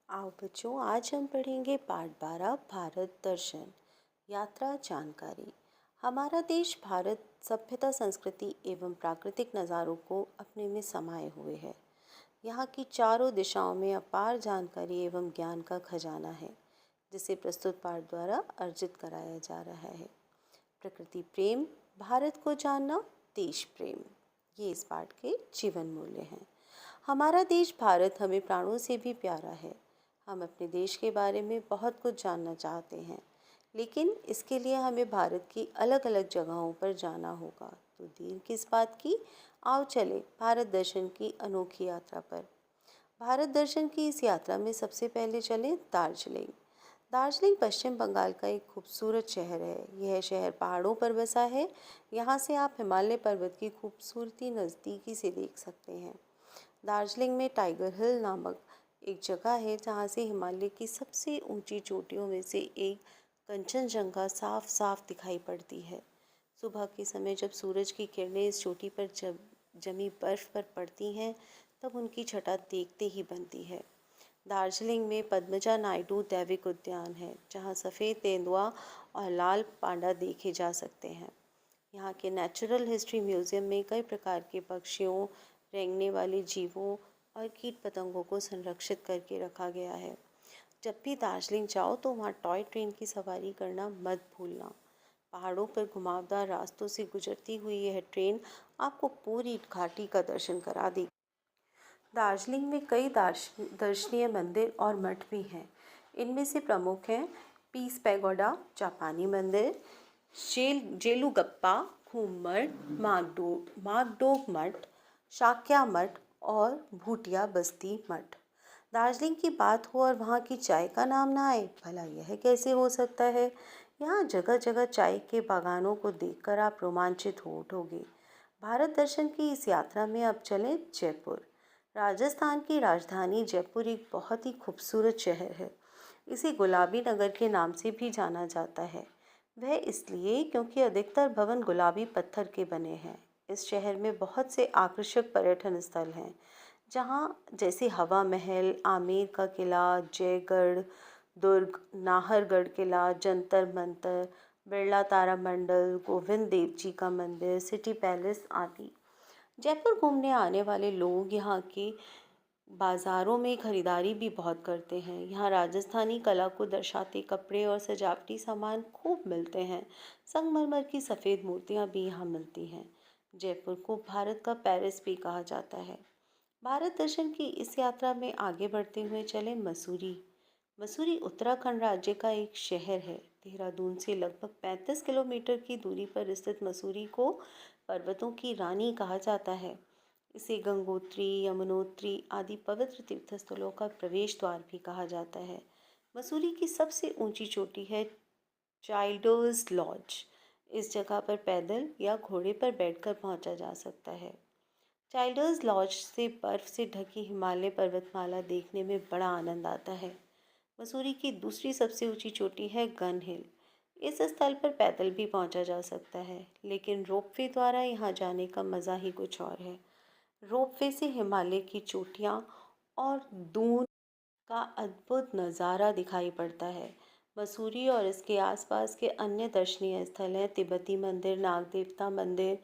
आओ बच्चों, आज हम पढ़ेंगे पाठ 12 भारत दर्शन यात्रा जानकारी। हमारा देश भारत सभ्यता, संस्कृति एवं प्राकृतिक नज़ारों को अपने में समाये हुए है। यहाँ की चारों दिशाओं में अपार जानकारी एवं ज्ञान का खजाना है, जिसे प्रस्तुत पाठ द्वारा अर्जित कराया जा रहा है। प्रकृति प्रेम, भारत को जानना, देश प्रेम, ये इस पाठ के जीवन मूल्य हैं। हमारा देश भारत हमें प्राणों से भी प्यारा है। हम अपने देश के बारे में बहुत कुछ जानना चाहते हैं, लेकिन इसके लिए हमें भारत की अलग अलग जगहों पर जाना होगा। तो देर किस बात की, आओ चले भारत दर्शन की अनोखी यात्रा पर। भारत दर्शन की इस यात्रा में सबसे पहले चले दार्जिलिंग। दार्जिलिंग पश्चिम बंगाल का एक खूबसूरत शहर है। यह शहर पहाड़ों पर बसा है। यहाँ से आप हिमालय पर्वत की खूबसूरती नज़दीकी से देख सकते हैं। दार्जिलिंग में टाइगर हिल नामक एक जगह है, जहाँ से हिमालय की सबसे ऊंची चोटियों में से एक कंचनजंगा साफ साफ दिखाई पड़ती है। सुबह के समय जब सूरज की किरणें इस चोटी पर जब जमी बर्फ पर पड़ती हैं, तब उनकी छटा देखते ही बनती है। दार्जिलिंग में पद्मजा नायडू जैविक उद्यान है, जहाँ सफ़ेद तेंदुआ और लाल पांडा देखे जा सकते हैं। यहाँ के नेचुरल हिस्ट्री म्यूजियम में कई प्रकार के पक्षियों, रेंगने वाले जीवों और कीट पतंगों को संरक्षित करके रखा गया है। जब भी दार्जिलिंग जाओ तो वहाँ टॉय ट्रेन की सवारी करना मत भूलना। पहाड़ों पर घुमावदार रास्तों से गुजरती हुई यह ट्रेन आपको पूरी घाटी का दर्शन करा देगी। दार्जिलिंग में कई दर्शनीय मंदिर और मठ भी हैं। इनमें से प्रमुख हैं पीस पैगोडा, जापानी मंदिर, जेलुगप्पा, घूमर, मागडोग मठ, शाक्या मठ और भूटिया बस्ती मठ। दार्जिलिंग की बात हो और वहाँ की चाय का नाम ना आए, भला यह कैसे हो सकता है। यहाँ जगह जगह चाय के बागानों को देखकर आप रोमांचित हो उठोगे। भारत दर्शन की इस यात्रा में अब चलें जयपुर। राजस्थान की राजधानी जयपुर एक बहुत ही खूबसूरत शहर है। इसे गुलाबी नगर के नाम से भी जाना जाता है। वह इसलिए क्योंकि अधिकतर भवन गुलाबी पत्थर के बने हैं। इस शहर में बहुत से आकर्षक पर्यटन स्थल हैं, जहाँ जैसे हवा महल, आमेर का किला, जयगढ़ दुर्ग, नाहरगढ़ किला, जंतर मंतर, बिरला तारा मंडल, गोविंद देव जी का मंदिर, सिटी पैलेस आदि। जयपुर घूमने आने वाले लोग यहाँ के बाज़ारों में खरीदारी भी बहुत करते हैं। यहाँ राजस्थानी कला को दर्शाते कपड़े और सजावटी सामान खूब मिलते हैं। संगमरमर की सफ़ेद मूर्तियाँ भी यहाँ मिलती हैं। जयपुर को भारत का पेरिस भी कहा जाता है। भारत दर्शन की इस यात्रा में आगे बढ़ते हुए चले मसूरी। मसूरी उत्तराखंड राज्य का एक शहर है। देहरादून से लगभग 35 किलोमीटर की दूरी पर स्थित मसूरी को पर्वतों की रानी कहा जाता है। इसे गंगोत्री, यमुनोत्री आदि पवित्र तीर्थस्थलों का प्रवेश द्वार भी कहा जाता है। मसूरी की सबसे ऊंची चोटी है चाइल्डर्स लॉज। इस जगह पर पैदल या घोड़े पर बैठकर पहुंचा जा सकता है। चाइल्डर्स लॉज से बर्फ से ढकी हिमालय पर्वतमाला देखने में बड़ा आनंद आता है। मसूरी की दूसरी सबसे ऊंची चोटी है गन हिल। इस स्थल पर पैदल भी पहुंचा जा सकता है, लेकिन रोपवे द्वारा यहाँ जाने का मज़ा ही कुछ और है। रोपवे से हिमालय की चोटियाँ और दून का अद्भुत नज़ारा दिखाई पड़ता है। मसूरी और इसके आसपास के अन्य दर्शनीय स्थल हैं तिब्बती मंदिर, नाग देवता मंदिर,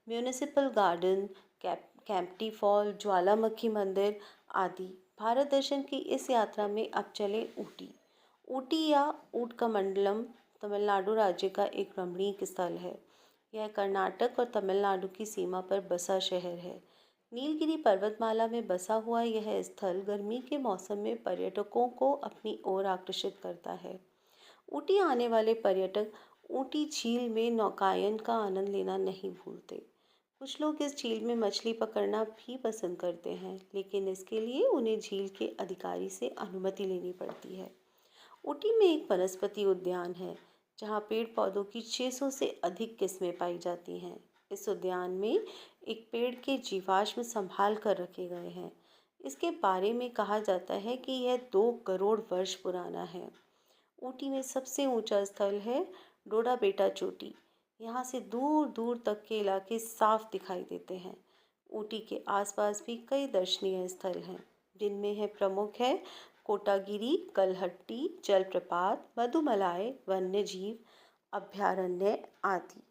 म्यूनिसिपल गार्डन, कैंपटी फॉल, ज्वालामुखी मंदिर आदि। भारत दर्शन की इस यात्रा में अब चले ऊटी। ऊटी या ऊटकमंडलम तमिलनाडु राज्य का एक रमणीक स्थल है। यह कर्नाटक और तमिलनाडु की सीमा पर बसा शहर है। नीलगिरी पर्वतमाला में बसा हुआ यह स्थल गर्मी के मौसम में पर्यटकों को अपनी ओर आकर्षित करता है। ऊटी आने वाले पर्यटक ऊटी झील में नौकायन का आनंद लेना नहीं भूलते। कुछ लोग इस झील में मछली पकड़ना भी पसंद करते हैं, लेकिन इसके लिए उन्हें झील के अधिकारी से अनुमति लेनी पड़ती है। ऊटी में एक वनस्पति उद्यान है, जहाँ पेड़ पौधों की 600 से अधिक किस्में पाई जाती हैं। इस उद्यान में एक पेड़ के जीवाश्म संभाल कर रखे गए हैं। इसके बारे में कहा जाता है कि यह 2 करोड़ वर्ष पुराना है। ऊटी में सबसे ऊंचा स्थल है डोडा बेटा चोटी। यहाँ से दूर दूर तक के इलाके साफ दिखाई देते हैं। ऊटी के आसपास भी कई दर्शनीय स्थल हैं, जिनमें है प्रमुख है कोटागिरी, कलहट्टी जलप्रपात, मधुमलाई वन्यजीव अभयारण्य आदि।